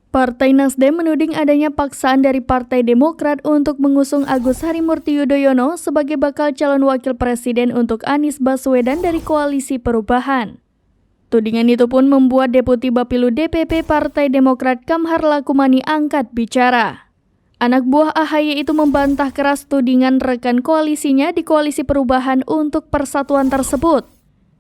Partai Nasdem menuding adanya paksaan dari Partai Demokrat untuk mengusung Agus Harimurti Yudhoyono sebagai bakal calon wakil presiden untuk Anies Baswedan dari Koalisi Perubahan. Tudingan itu pun membuat Deputi Bapilu DPP Partai Demokrat Kamhar Lakumani angkat bicara. Anak buah AHY itu membantah keras tudingan rekan koalisinya di Koalisi Perubahan untuk persatuan tersebut.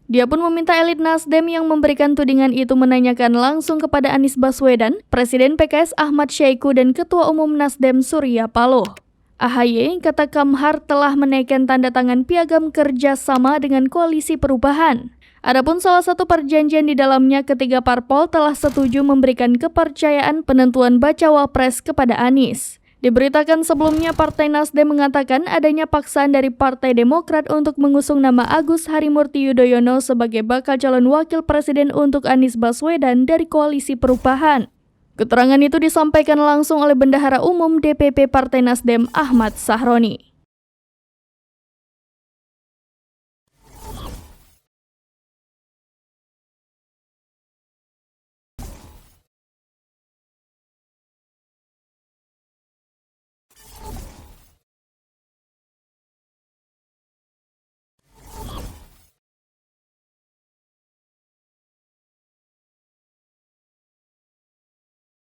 Dia pun meminta elit Nasdem yang memberikan tudingan itu menanyakan langsung kepada Anies Baswedan, Presiden PKS Ahmad Syaiqo dan Ketua Umum Nasdem Surya Paloh. AHY, kata Kamhar, telah menaikkan tanda tangan piagam kerjasama dengan Koalisi Perubahan. Adapun salah satu perjanjian di dalamnya ketiga parpol telah setuju memberikan kepercayaan penentuan bacawa pres kepada Anies. Diberitakan sebelumnya Partai Nasdem mengatakan adanya paksaan dari Partai Demokrat untuk mengusung nama Agus Harimurti Yudhoyono sebagai bakal calon wakil presiden untuk Anies Baswedan dari Koalisi Perubahan. Keterangan itu disampaikan langsung oleh Bendahara Umum DPP Partai Nasdem Ahmad Sahroni.